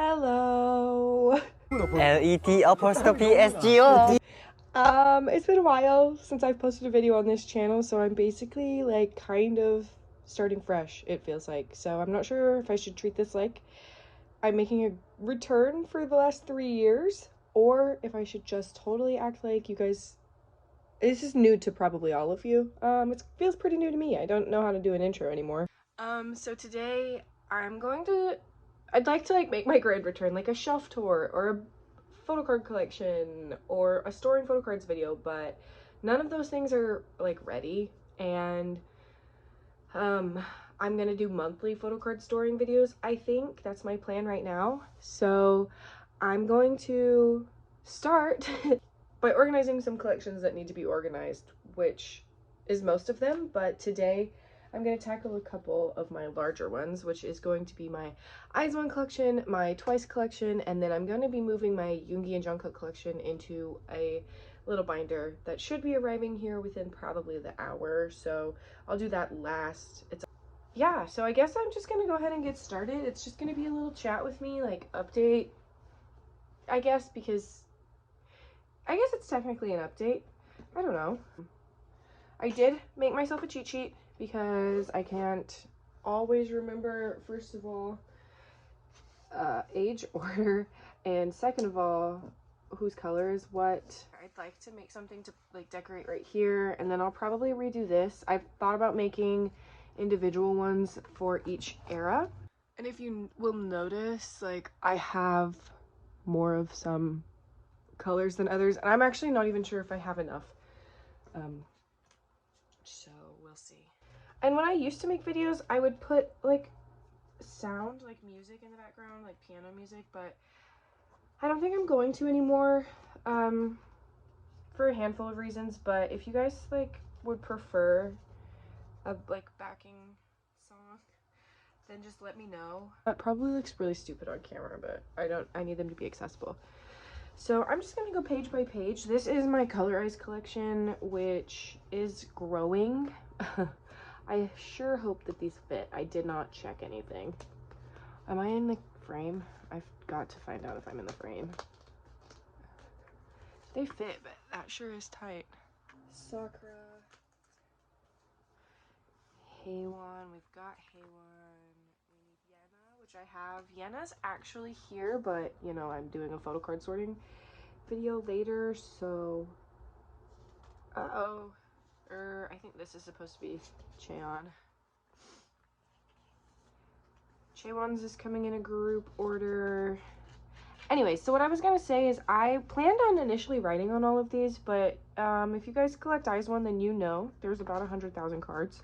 Hello. LET_SGO. It's been a while since I've posted a video on this channel, so I'm basically like kind of starting fresh, it feels like. So I'm not sure if I should treat this like I'm making a return for the last 3 years, or if I should just totally act like you guys, this is new to probably all of you. It feels pretty new to me. I don't know how to do an intro anymore. So today I'd like to like make my grand return, like a shelf tour or a photocard collection or a storing photocards video, but none of those things are like ready. And I'm gonna do monthly photocard storing videos. I think that's my plan right now. So I'm going to start by organizing some collections that need to be organized, which is most of them, but today I'm going to tackle a couple of my larger ones, which is going to be my Eyes One collection, my Twice collection, and then I'm going to be moving my Yoongi and Jungkook collection into a little binder that should be arriving here within probably the hour, so I'll do that last. Yeah, so I guess I'm just going to go ahead and get started. It's just going to be a little chat with me, like update, I guess, because I guess it's technically an update. I don't know. I did make myself a cheat sheet because I can't always remember, first of all, age order, and second of all, whose color is what. I'd like to make something to like decorate right here, and then I'll probably redo this. I've thought about making individual ones for each era. And if you will notice, like I have more of some colors than others, and I'm actually not even sure if I have enough. So we'll see. And when I used to make videos, I would put like sound, like music in the background, like piano music, but I don't think I'm going to anymore, for a handful of reasons. But if you guys like would prefer a like backing song, then just let me know. That probably looks really stupid on camera, but I need them to be accessible. So I'm just gonna go page by page. This is my colorized collection, which is growing. I sure hope that these fit. I did not check anything. Am I in the frame? I've got to find out if I'm in the frame. They fit, but that sure is tight. Sakura. Haewon. We've got Haewon. We need Yena, which I have. Yena's actually here, but you know, I'm doing a photocard sorting video later, so I think this is supposed to be Cheon. Chaewon's is coming in a group order. Anyway, so what I was gonna say is I planned on initially writing on all of these, but if you guys collect Eyes One, then you know there's about 100,000 cards.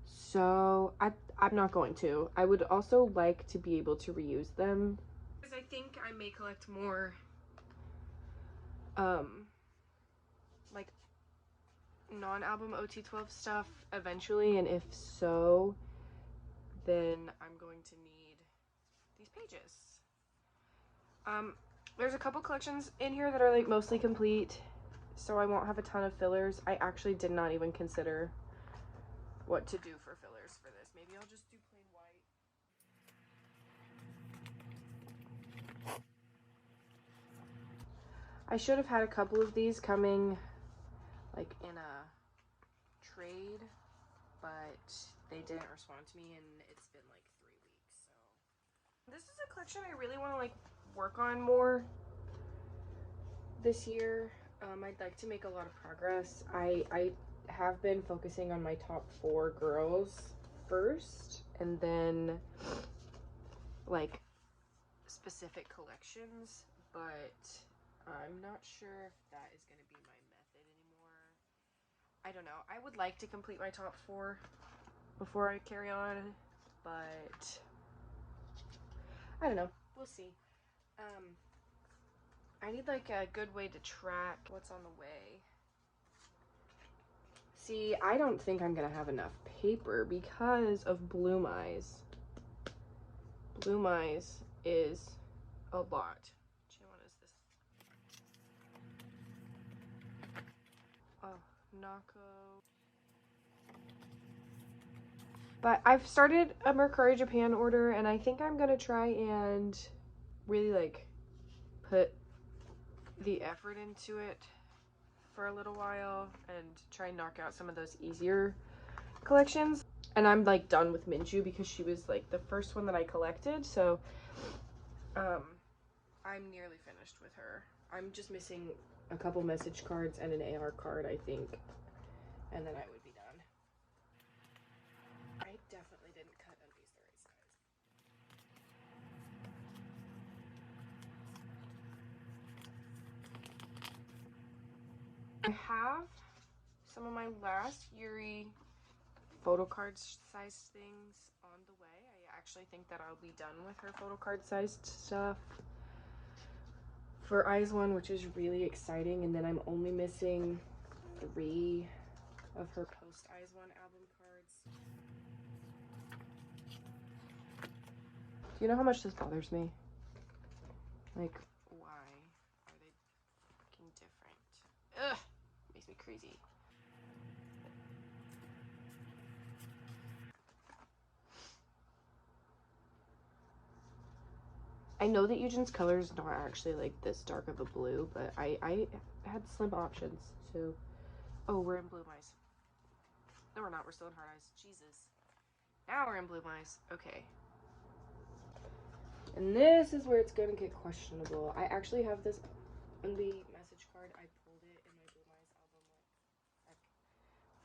So I'm not going to. I would also like to be able to reuse them, because I think I may collect more like non-album OT12 stuff eventually, and if so, then I'm going to need these pages. There's a couple collections in here that are like mostly complete, so I won't have a ton of fillers. I actually did not even consider what to do for fillers for this. Maybe I'll just do plain white. I should have had a couple of these coming like in a trade, but they didn't respond to me, and it's been like 3 weeks. So this is a collection I really want to like work on more this year. I'd like to make a lot of progress. I have been focusing on my top 4 girls first, and then like specific collections, but I'm not sure if that is going to be my method anymore. I don't know. I would like to complete my top 4 before I carry on, but I don't know. We'll see. I need like a good way to track what's on the way. See, I don't think I'm gonna have enough paper because of Bloom Eyes. Bloom Eyes is a lot. What is this? Oh, Nako. But I've started a Mercari Japan order, and I think I'm gonna try and really like put the effort into it for a little while and try and knock out some of those easier collections. And I'm like done with Minju because she was like the first one that I collected, so I'm nearly finished with her. I'm just missing a couple message cards and an AR card, I think, and then I would be done. I definitely didn't cut undies the right size. I have some of my last Yuri photo card size things on the way. I actually think that I'll be done with her photo card sized stuff for Eyes One, which is really exciting. And then I'm only missing 3 of her post Eyes One album cards. Do you know how much this bothers me? Like, why are they fucking different? Ugh, makes me crazy. I know that Eugen's color is not actually like this dark of a blue, but I had slim options, so. Oh, we're in Blue Mice. No, we're not. We're still in Hard Eyes. Jesus. Now we're in Blue Mice. Okay. And this is where it's going to get questionable. I actually have this on the message card. I pulled it in my Blue Mice album like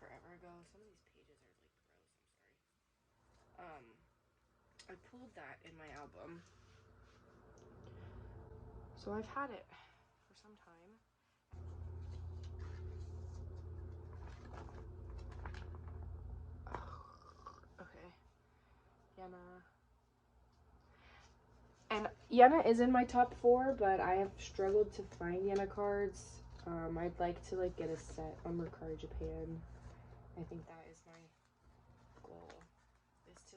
forever ago. Some of these pages are like gross. I'm sorry. I pulled that in my album. So I've had it for some time. Okay. Yenna. And Yenna is in my top 4, but I have struggled to find Yenna cards. I'd like to like get a set on Mercari Japan. I think that is my goal, is to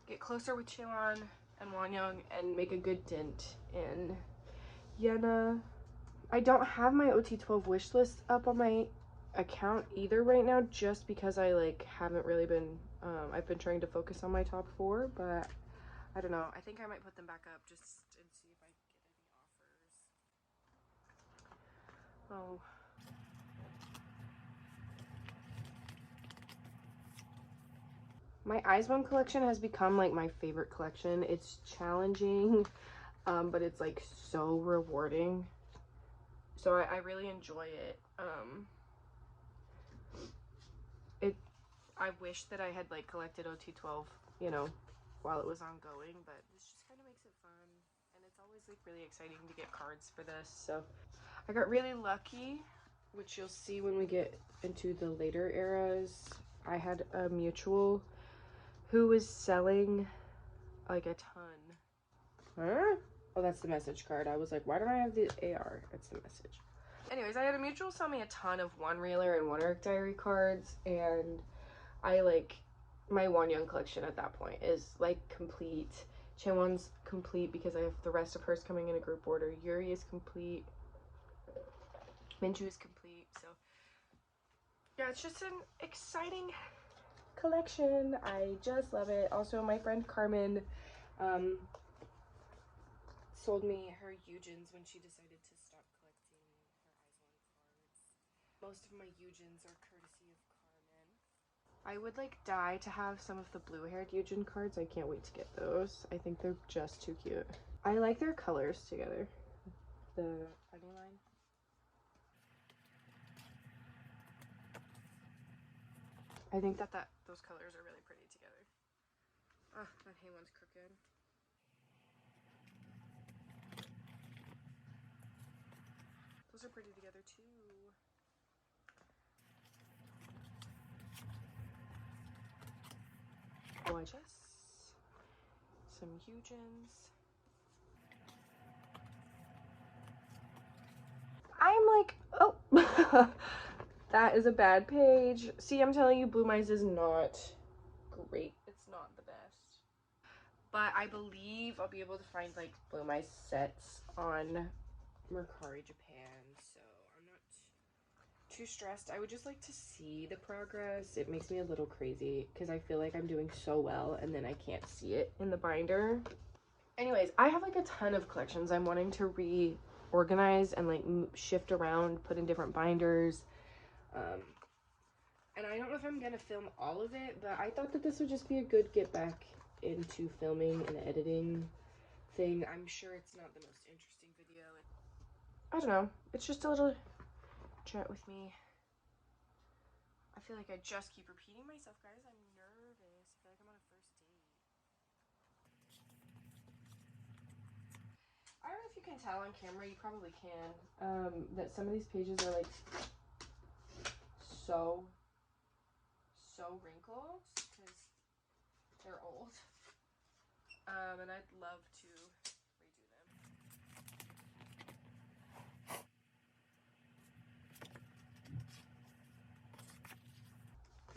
get closer with Cheon and Wonyoung and make a good dent in Yenna. I don't have my OT12 wish list up on my account either right now, just because I like haven't really been I've been trying to focus on my top 4, but I don't know. I think I might put them back up just and see if I get any offers. Oh. My Eyes One collection has become like my favorite collection. It's challenging, but it's like so rewarding. So I really enjoy it. I wish that I had like collected OT12, you know, while it was ongoing, but this just kind of makes it fun. And it's always like really exciting to get cards for this. So I got really lucky, which you'll see when we get into the later eras. I had a mutual who was selling like a ton. Huh? Oh, that's the message card. I was like, why don't I have the AR? It's the message. Anyways, I had a mutual sell me a ton of one reeler and one Eric Diary cards, and I like my Wonyoung collection at that point is like complete. Chaewon's complete because I have the rest of hers coming in a group order. Yuri is complete. Minju is complete. So yeah, it's just an exciting collection. I just love it. Also, my friend Carmen sold me her Eugens when she decided to stop collecting her Eyes One cards. Most of my Eugens are courtesy of Carmen. I would like die to have some of the blue-haired Eugen cards. I can't wait to get those. I think they're just too cute. I like their colors together. The funny line. I think that those colors are really pretty together. Ah, that hay one's crooked. Those are pretty together too. Gorgeous. Some Eugens. I'm like, oh, that is a bad page. See, I'm telling you, Blue Mice is not great. It's not the best. But I believe I'll be able to find like Blue Mice sets on Mercari Japan. So I'm not too stressed. I would just like to see the progress. It makes me a little crazy because I feel like I'm doing so well and then I can't see it in the binder. Anyways, I have like a ton of collections I'm wanting to reorganize and like shift around, put in different binders. And I don't know if I'm gonna film all of it, but I thought that this would just be a good get back into filming and editing thing. I'm sure it's not the most interesting video. I don't know. It's just a little chat with me. I feel like I just keep repeating myself, guys. I'm nervous. I feel like I'm on a first date. I don't know if you can tell on camera, you probably can, that some of these pages are like so wrinkled because they're old. And I'd love to redo them.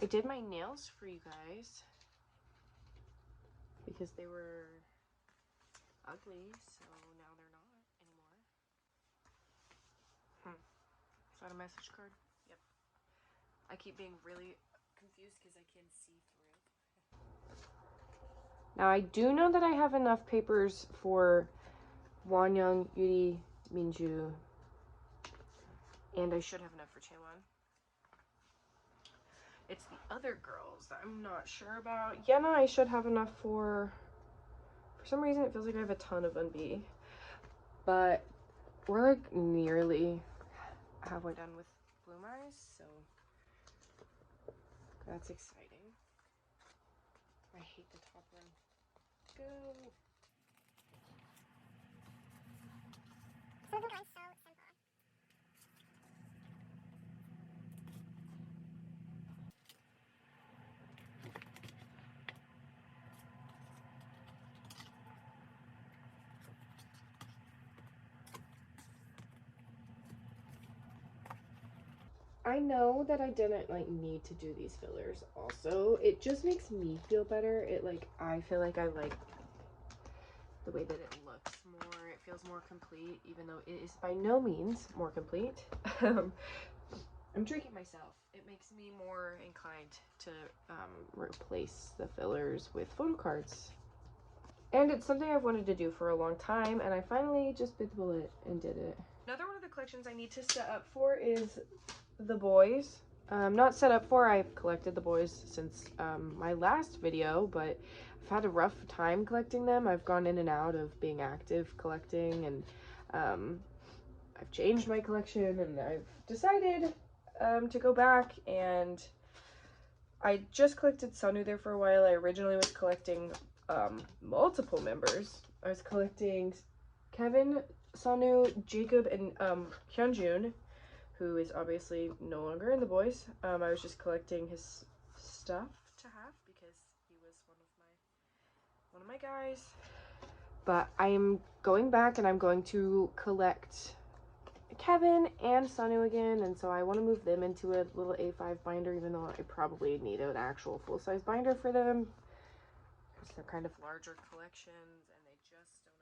I did my nails for you guys because they were ugly, so now they're not anymore. Is that a message card? Yep. I keep being really confused because I can see through. Now I do know that I have enough papers for Wonyoung, Yuri, Minju, and I should have enough for Chaewon. It's the other girls that I'm not sure about. Yena, I should have enough for some reason it feels like I have a ton of Unbi. But we're like nearly halfway done with Bloom Eyes, so that's exciting. I hate the top one. Go! I know that I didn't like need to do these fillers also. It just makes me feel better. It like, I feel like I like the way that it looks more. It feels more complete, even though it is by no means more complete. I'm tricking myself. It makes me more inclined to replace the fillers with photocards. And it's something I've wanted to do for a long time, and I finally just bit the bullet and did it. Another one of the collections I need to set up for is the boys. Not set up for, I've collected the boys since my last video, but I've had a rough time collecting them. I've gone in and out of being active collecting, and I've changed my collection, and I've decided to go back, and I just collected Sonu there for a while. I originally was collecting multiple members. I was collecting Kevin, Sonu, Jacob, and Hyunjun, who is obviously no longer in the boys. I was just collecting his stuff to have because he was one of my guys. But I'm going back and I'm going to collect Kevin and Sonu again, and so I want to move them into a little A5 binder, even though I probably need an actual full-size binder for them because they're kind of larger collections and they just don't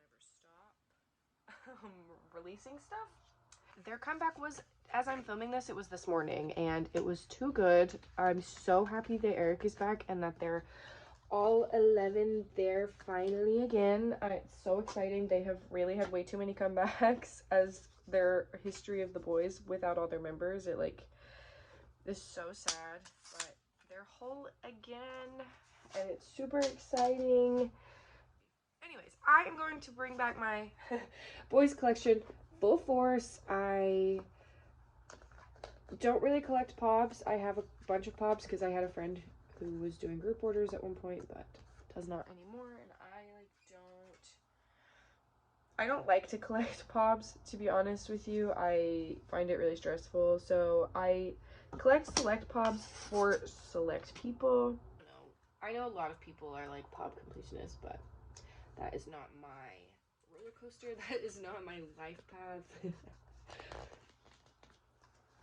ever stop releasing stuff. Their comeback was, as I'm filming this, it was this morning, and it was too good. I'm so happy that Eric is back and that they're all 11 there finally again. It's so exciting. They have really had way too many comebacks as their history of the boys without all their members. It like is so sad, but they're whole again and it's super exciting. Anyways, I am going to bring back my boys collection full force. I don't really collect pobs. I have a bunch of pobs because I had a friend who was doing group orders at one point, but does not anymore, and I don't like to collect pobs, to be honest with you. I find it really stressful, so I collect select pobs for select people. I know a lot of people are like pob completionists, but that is not my roller coaster. That is not my life path.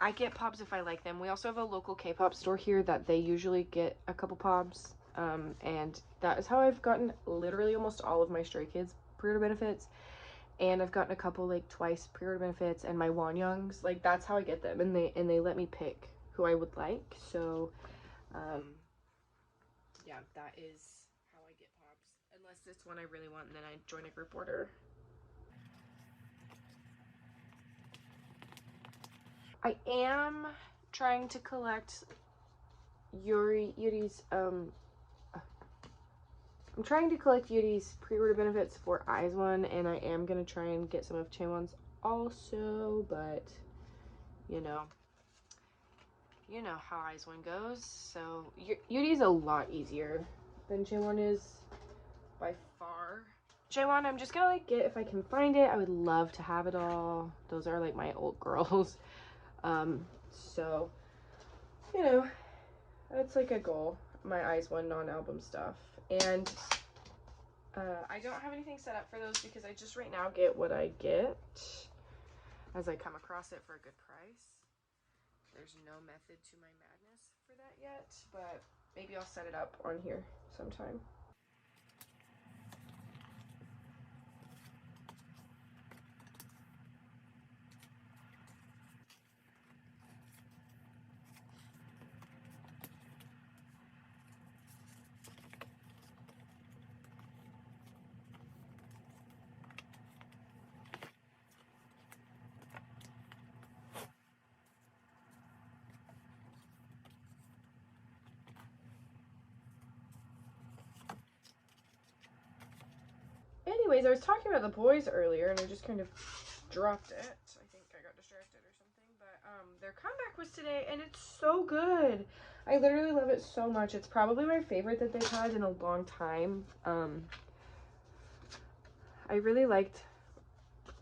I get pobs if I like them. We also have a local K-pop store here that they usually get a couple pobs, and that is how I've gotten literally almost all of my Stray Kids pre-order benefits, and I've gotten a couple like twice pre-order benefits, and my Wonyoungs, like that's how I get them, and they let me pick who I would like. So yeah, that is how I get pobs, unless this one I really want, and then I join a group order. I am trying to collect Yuri's I'm trying to collect Yuri's pre-order benefits for Eyes one, and I am gonna try and get some of Chaewon's also, but you know how Eyes one goes. So Yuri's a lot easier than Chaewon is by far. Chaewon, I'm just gonna like get if I can find it. I would love to have it all. Those are like my old girls. So you know, that's like a goal. My Eyes one non-album stuff. And I don't have anything set up for those because I just right now get what I get as I come across it for a good price. There's no method to my madness for that yet, but maybe I'll set it up on here sometime. Anyways, I was talking about the boys earlier and I just kind of dropped it. I think I got distracted or something, but their comeback was today and it's so good. I literally love it so much. It's probably my favorite that they've had in a long time. I really liked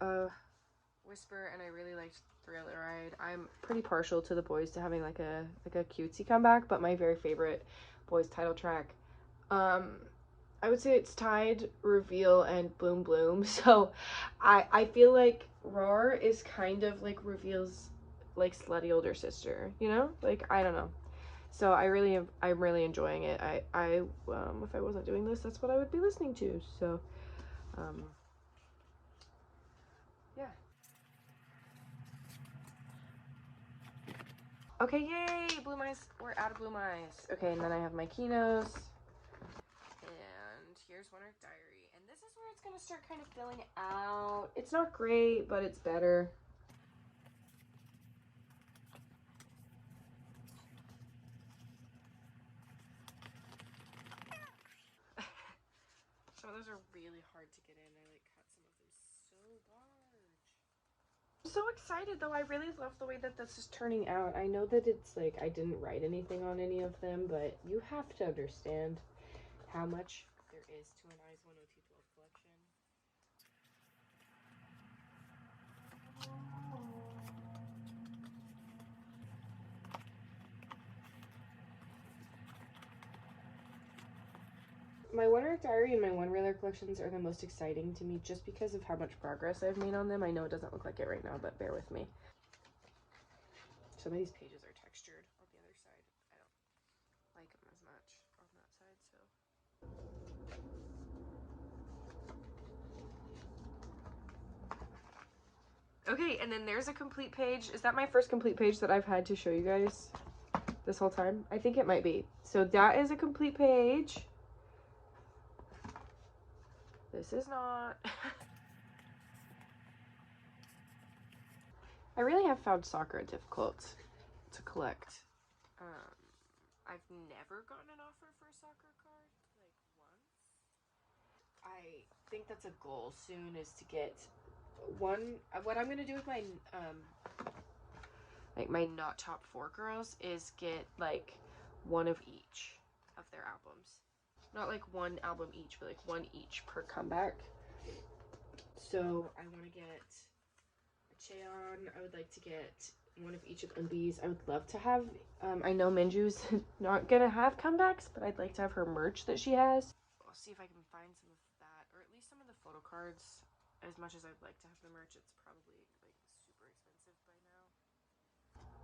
Whisper and I really liked Thriller Ride. I'm pretty partial to the boys to having like a cutesy comeback, but my very favorite boys title track, I would say it's tied Reveal and Bloom Bloom. So I feel like Roar is kind of like Reveal's like slutty older sister, you know? Like, I don't know. So I'm really enjoying it. If I wasn't doing this, that's what I would be listening to. So yeah. Okay, yay! Blue Eyes. We're out of Blue Eyes. Okay, and then I have my Kinos. And here's Winter Diary. And this is where it's gonna start kind of filling out. It's not great, but it's better. Some of those are really hard to get in. I like cut some of them so large. I'm so excited though. I really love the way that this is turning out. I know that it's like I didn't write anything on any of them, but you have to understand how much there is to an Eyes 10212 collection. My One Earth Diary and my One Reeler collections are the most exciting to me just because of how much progress I've made on them. I know it doesn't look like it right now, but bear with me. Some of these pages are textured on the other side. I don't like them as much on that side, so. Okay, and then there's a complete page. Is that my first complete page that I've had to show you guys this whole time? I think it might be. So that is a complete page. This is not. I really have found Sakura difficult to collect. I've never gotten an offer for a Sakura card, like once. I think that's a goal soon, is to get one. What I'm gonna do with my like my not top 4 girls is get like one of each of their albums. Not like one album each, but like one each per comeback. So I want to get a Cheon. I would like to get one of each of Eunbi's. I would love to have, I know Minju's not gonna have comebacks, but I'd like to have her merch that she has. I'll see if I can find some of that, or at least some of the photo cards. As much as I'd like to have the merch, it's probably like super expensive by now.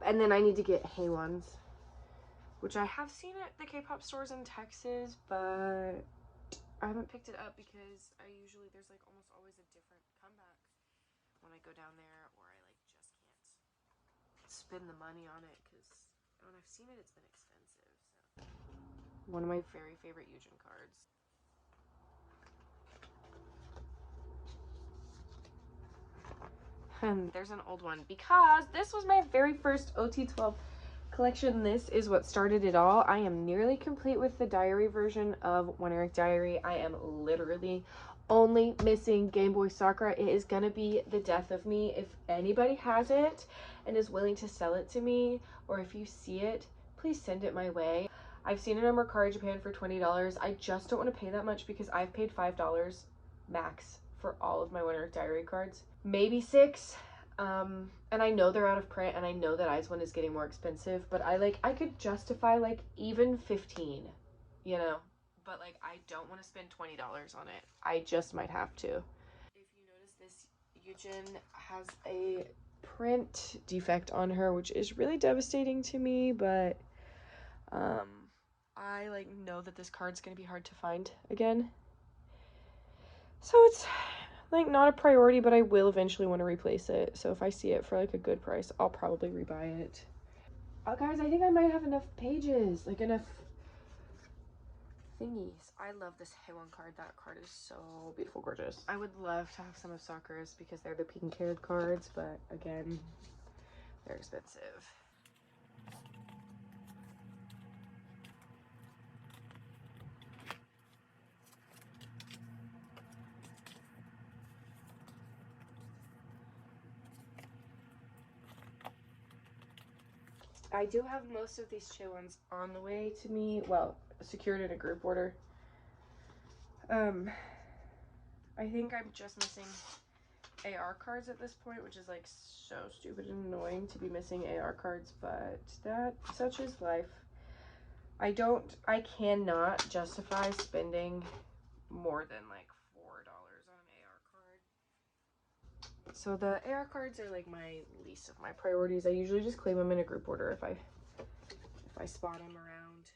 And then I need to get Haewon's, which I have seen at the K-pop stores in Texas, but I haven't picked it up because there's like almost always a different comeback when I go down there, or I like just can't spend the money on it because when I've seen it, it's been expensive. So one of my very favorite Yujin cards. there's an old one because this was my very first OT12 collection. This is what started it all. I am nearly complete with the diary version of One Eric Diary. I am literally only missing Game Boy Sakura. It is gonna be the death of me. If anybody has it and is willing to sell it to me, or if you see it, please send it my way. I've seen it on Mercari Japan for $20. I just don't want to pay that much because I've paid $5 max for all of my One Eric Diary cards, maybe $6. And I know they're out of print, and I know that Eyes One is getting more expensive, but I could justify like even 15, you know, but like I don't want to spend $20 on it. I just might have to. If you notice, this Yujin has a print defect on her, which is really devastating to me, but I like know that this card's gonna be hard to find again, so it's like not a priority, but I will eventually want to replace it. So if I see it for like a good price, I'll probably rebuy it. Oh guys, I think I might have enough pages, like enough thingies. I love this Heiwan card. That card is so beautiful, gorgeous. I would love to have some of Sakura's because they're the pink haired cards, but again, they're expensive. I do have most of these Chewons on the way to me, well, secured in a group order. I think I'm just missing AR cards at this point, which is like so stupid and annoying to be missing AR cards, but such is life. I cannot justify spending more than like $4 on an AR card. So the AR cards are like my least of my priorities. I usually just claim them in a group order if I spot them around.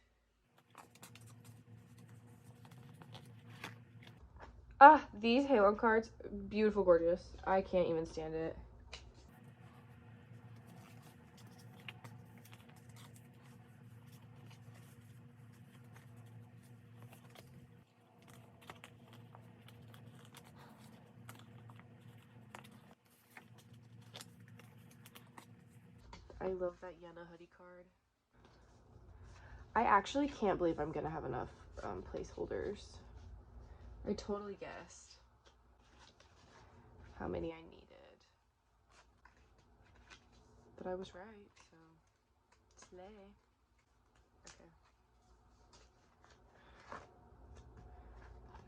Ah, these Halo cards, beautiful, gorgeous. I can't even stand it. I love that Yena hoodie card. I actually can't believe I'm gonna have enough placeholders. I totally guessed how many I needed, but I was right, so slay. Okay.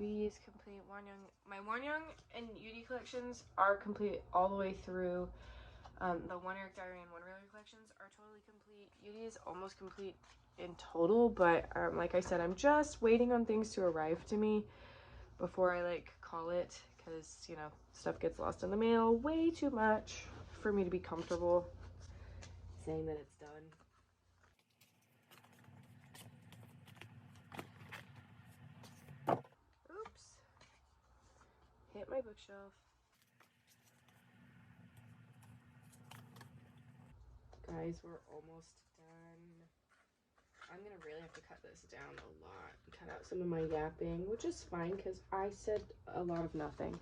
These complete Wanyang. My Wanyang and Yuri collections are complete all the way through. The One Eric Diary and One Railer collections are totally complete. Yuri is almost complete in total, but like I said, I'm just waiting on things to arrive to me before I like call it, because you know, stuff gets lost in the mail way too much for me to be comfortable saying that it's done. Oops, hit my bookshelf. Guys, we're almost done. I'm gonna really have to cut this down a lot, cut out some of my yapping, which is fine because I said a lot of nothing.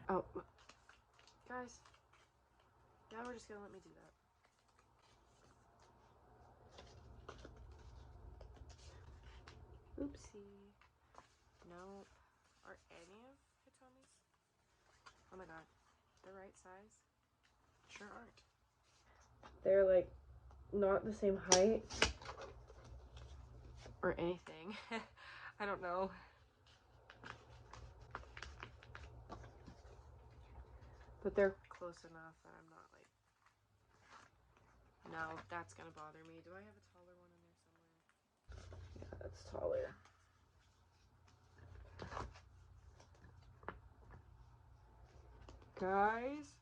Oh, guys, now we're just gonna let me do that. Oopsie. Nope. Are any of Hitomi's? Oh my god, the right size? Sure aren't. They're like not the same height or anything. I don't know. But they're close enough that I'm not like, no, that's gonna bother me. Do I have a taller one in there somewhere? Yeah, that's taller. Guys,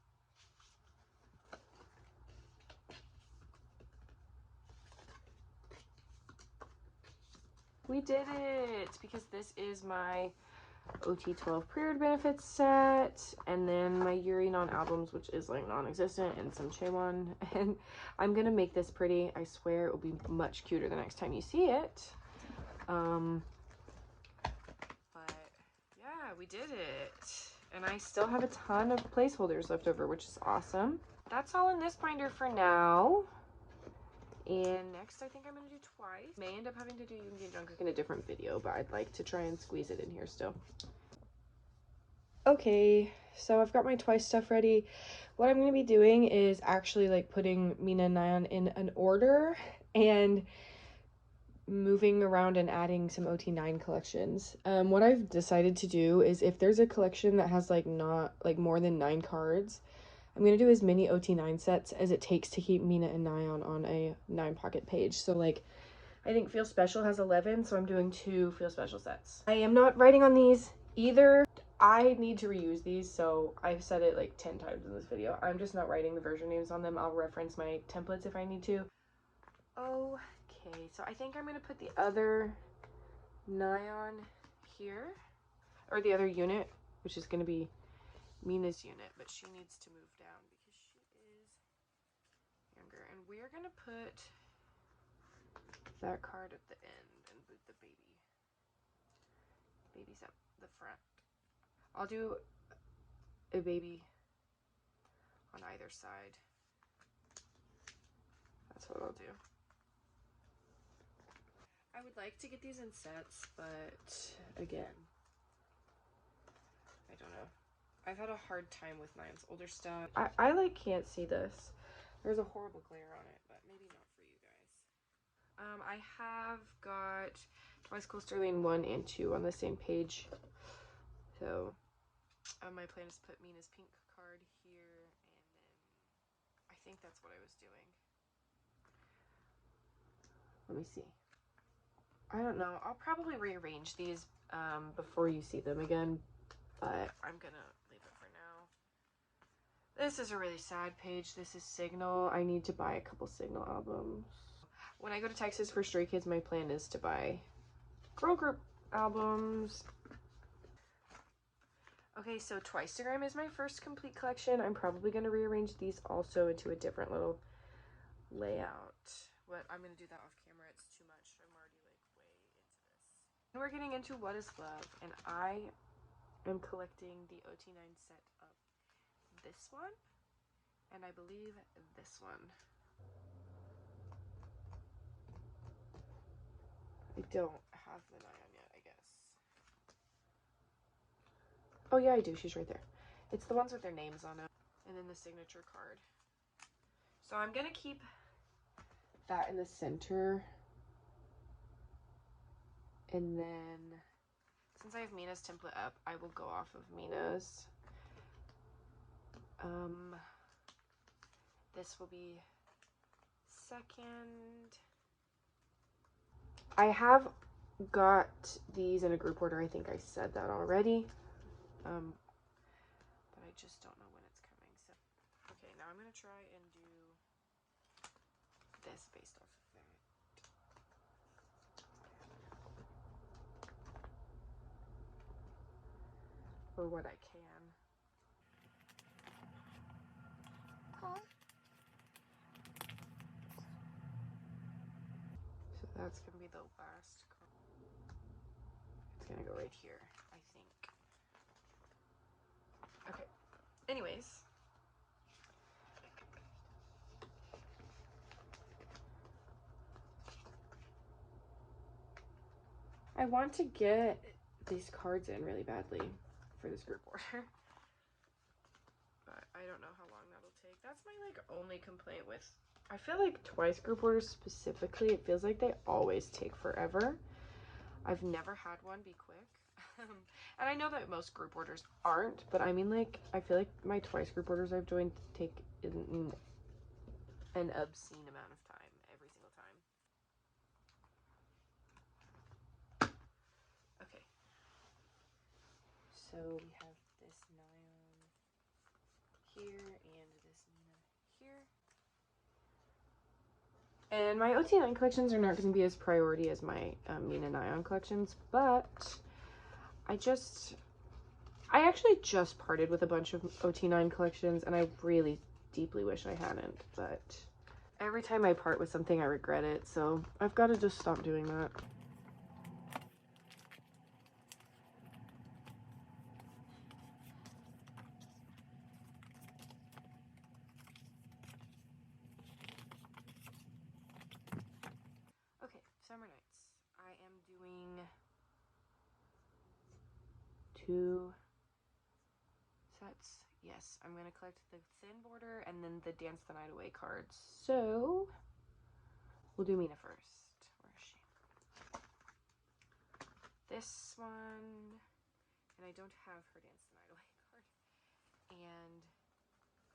we did it, because this is my OT12 pre-order benefits set, and then my Yuri non-albums, which is like non-existent, and some Chaewon. And I'm gonna make this pretty. I swear it will be much cuter the next time you see it. But yeah, we did it. And I still have a ton of placeholders left over, which is awesome. That's all in this binder for now. And next I think I'm gonna do twice. May end up having to do Yoongi and Jungkook in a different video, but I'd like to try and squeeze it in here still. Okay, so I've got my twice stuff ready. What I'm gonna be doing is actually like putting Mina and Nayeon in an order and moving around and adding some OT9 collections. What I've decided to do is if there's a collection that has like not like more than 9 cards, I'm gonna do as many OT9 sets as it takes to keep Mina and Nayeon on a 9 pocket page. So like I think Feel Special has 11, so I'm doing 2 Feel Special sets. I am not writing on these either. I need to reuse these, so I've said it like 10 times in this video. I'm just not writing the version names on them. I'll reference my templates if I need to. Okay, so I think I'm gonna put the other Nayeon here, or the other unit, which is gonna be Mina's unit, but she needs to move down because she is younger. And we're gonna put that card at the end and put the babies at the front. I'll do a baby on either side. That's what I'll do. I would like to get these in sets, but again, I don't know. I've had a hard time with Nayeon's older stuff. I like can't see this. There's a horrible glare on it, but maybe not for you guys. I have got Twice Cool Sterling 1 and 2 on the same page. So my plan is to put Mina's pink card here, and then I think that's what I was doing. Let me see. I don't know. I'll probably rearrange these before you see them again, but I'm gonna leave it for now. This is a really sad page. This is Signal. I need to buy a couple Signal albums. When I go to Texas for Stray Kids, my plan is to buy girl group albums. Okay, so Twicegram is my first complete collection. I'm probably going to rearrange these also into a different little layout. What I'm going to do that off camera. It's too much. I'm already like way into this. And we're getting into What is Love, and I am collecting the OT9 set of this one, and I believe this one. I don't have the Nayeon yet, I guess. Oh yeah, I do. She's right there. It's the ones with their names on it, and then the signature card. So I'm gonna keep that in the center, and then since I have Mina's template up, I will go off of Mina's. This will be second. I have got these in a group order. I think I said that already. But I just don't know when it's coming. So okay, now I'm gonna try and do this based off of that. Or what I can. So that's gonna be the last card. It's gonna go right here, I think. Okay. Anyways. I want to get these cards in really badly for this group order. But I don't know how long that'll take. That's my like only complaint with, I feel like Twice group orders specifically, it feels like they always take forever. I've never had one be quick. And I know that most group orders aren't, but I mean like, I feel like my Twice group orders I've joined take an obscene amount of time every single time. Okay. So we have this Nayeon here and this Mina here. And my OT9 collections are not going to be as priority as my Mina Nayeon collections, but I actually just parted with a bunch of OT9 collections, and I really deeply wish I hadn't, but every time I part with something I regret it, so I've got to just stop doing that. 2 sets. Yes, I'm gonna collect the thin border and then the Dance the Night Away cards. So we'll do Mina first. Where is she? This one, and I don't have her Dance the Night Away card. And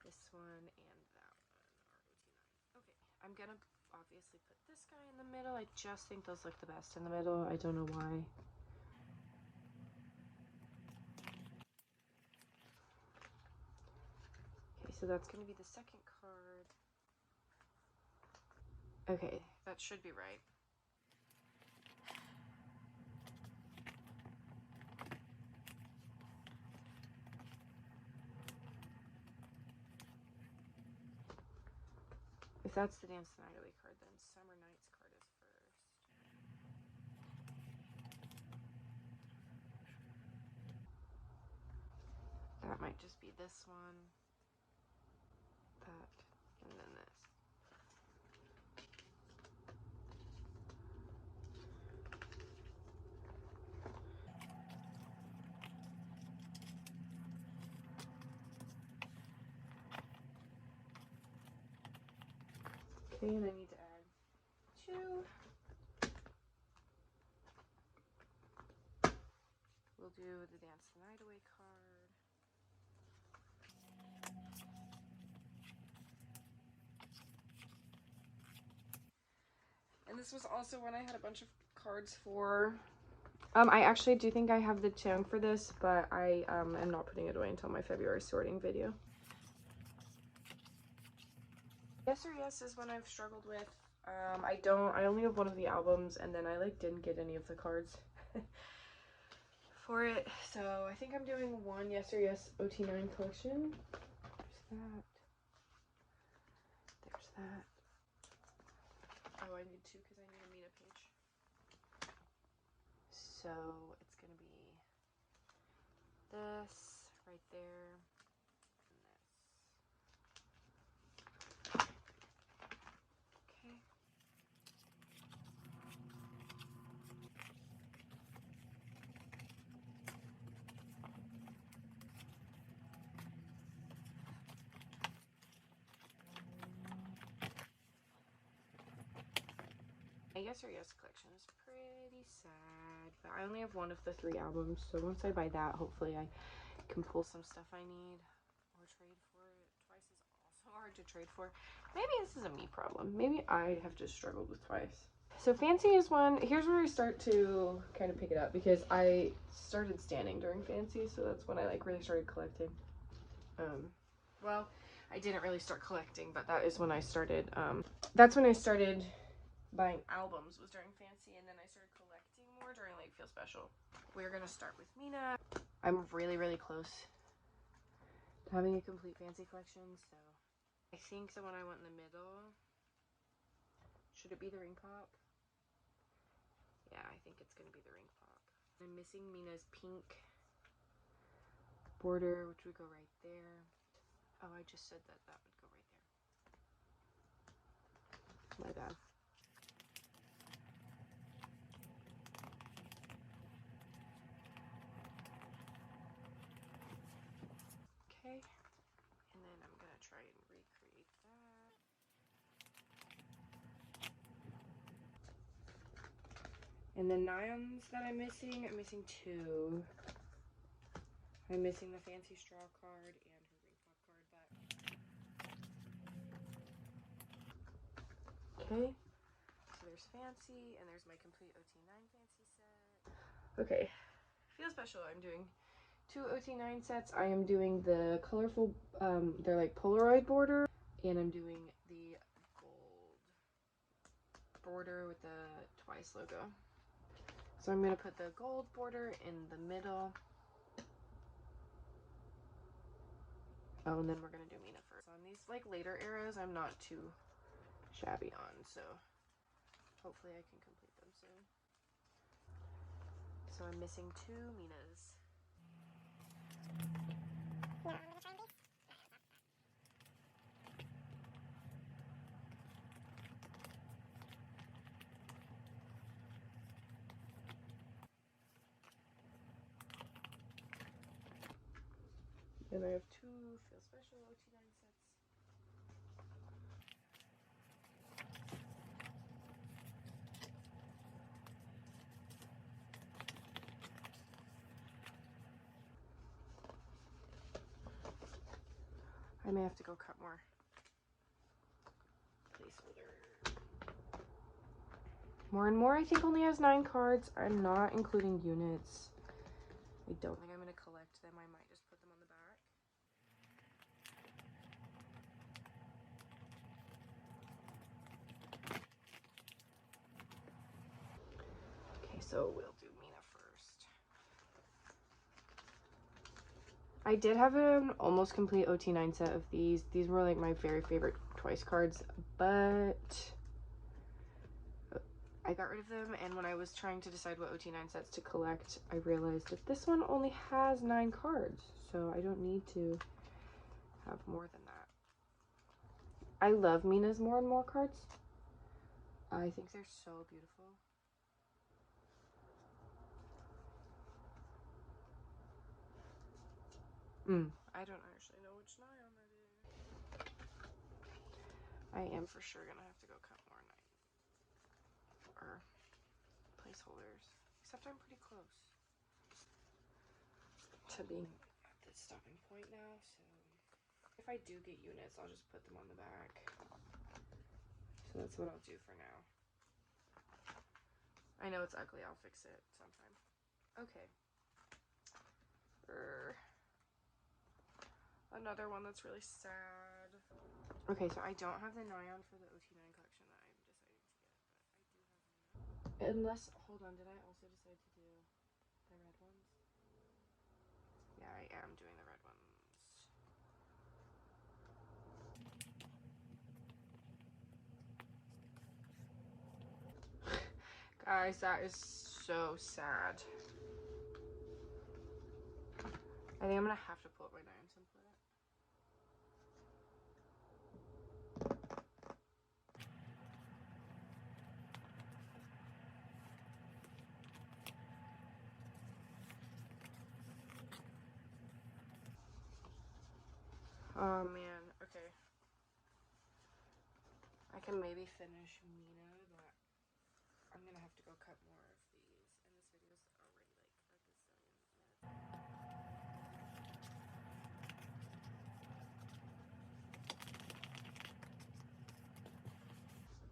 this one and that one are OT9. Okay, I'm gonna obviously put this guy in the middle. I just think those look the best in the middle. I don't know why. Okay, so that's gonna be the second card. Okay, that should be right. If that's the Dance the Night Away card, then Summer Nights card is first. That might just be this one, that, and then this. Okay, and I need to add 2. We'll do the Dance the Night Away card. And this was also when I had a bunch of cards for. I actually do think I have the tone for this, but I am not putting it away until my February sorting video. Yes or Yes is one I've struggled with. I only have one of the albums, and then I like didn't get any of the cards for it. So I think I'm doing one Yes or Yes OT9 collection. There's that. There's that. Oh, I need 2 because I need a Mina page. So it's gonna be this right there. And this. Okay. My Yes or Yes collection is pretty sad, but I only have one of the 3 albums, so once I buy that, hopefully I can pull some stuff I need or trade for it. Twice is also hard to trade for. Maybe this is a me problem. Maybe I have just struggled with Twice. So Fancy is one. Here's where I start to kind of pick it up, because I started standing during Fancy, so that's when I like really started collecting. Well, I didn't really start collecting, but that is when I started, that's when I started buying albums, was during Fancy, and then I started collecting more during like Feel Special. We're gonna start with Mina. I'm really close to having a complete Fancy collection, so I think the one I want in the middle, should it be the ring pop? Yeah, I think it's gonna be the ring pop. I'm missing Mina's pink border, which would go right there. Oh, I just said that that would go right there. My bad. Okay, and then I'm gonna try and recreate that. And the nylons that I'm missing 2. I'm missing the Fancy Straw card and her ring pop card, but okay. So there's Fancy, and there's my complete OT9 Fancy set. Okay, Feel Special, I'm doing 2 OT9 sets. I am doing the colorful, they're like Polaroid border, and I'm doing the gold border with the Twice logo. So I'm gonna put the gold border in the middle. Oh, and then we're gonna do Mina first. On these like later arrows, I'm not too shabby on, so hopefully I can complete them soon. So I'm missing 2 Minas. And I have 2 Feel Special OT9 sets. I may have to go cut more placeholder. More and More, I think, only has 9 cards. I'm not including units. I don't think I'm going to collect them. I might just put them on the back. Okay, so we'll do Mina first. I did have an almost complete OT9 set of these. These were like my very favorite Twice cards, but I got rid of them, and when I was trying to decide what OT9 sets to collect, I realized that this one only has 9 cards, so I don't need to have more than that. I love Mina's More and More cards. I think they're so beautiful. I don't actually know which Nyan that is. I am for sure gonna have to go cut more or placeholders. Except I'm pretty close to being at this stopping point now, so if I do get units, I'll just put them on the back. So that's what I'll do for now. I know it's ugly, I'll fix it sometime. Okay. Another one that's really sad. Okay, so I don't have the Nyan for the OT9 collection that I'm deciding to get, but I do have Unless, hold on, did I also decide to do the red ones? Yeah, I am doing the red ones. Guys, that is so sad. I think I'm gonna have to pull up my Nyan template. Oh man, okay. I can maybe finish Mina, but I'm gonna have to go cut more of these, and this video's already like a gazillion minutes.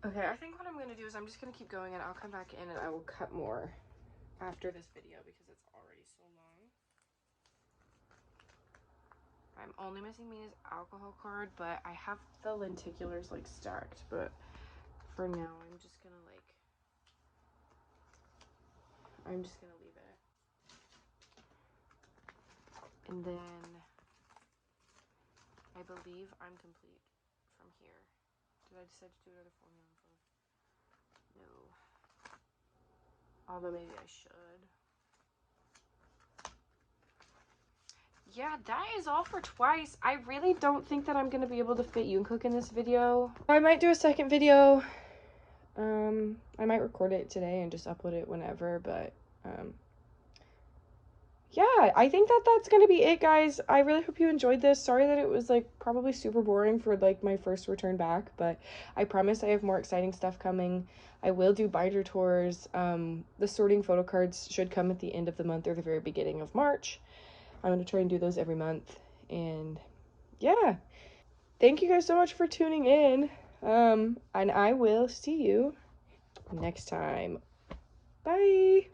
Okay, I think what I'm gonna do is I'm just gonna keep going, and I'll come back in and I will cut more after this video because it's already so long. I'm only missing Mina's alcohol card, but I have the lenticulars like stacked, but for now I'm just gonna leave it. And then I believe I'm complete from here. Did I decide to do another formula above? No. Although maybe I should. Yeah, that is all for Twice. I really don't think that I'm going to be able to fit yoonkook in this video. I might do a second video. I might record it today and just upload it whenever, but yeah, I think that that's gonna be it, guys. I really hope you enjoyed this. Sorry that it was like probably super boring for like my first return back, but I promise I have more exciting stuff coming. I will do binder tours. The sorting photo cards should come at the end of the month or the very beginning of March. I'm gonna try and do those every month, and yeah, thank you guys so much for tuning in. And I will see you next time. Bye.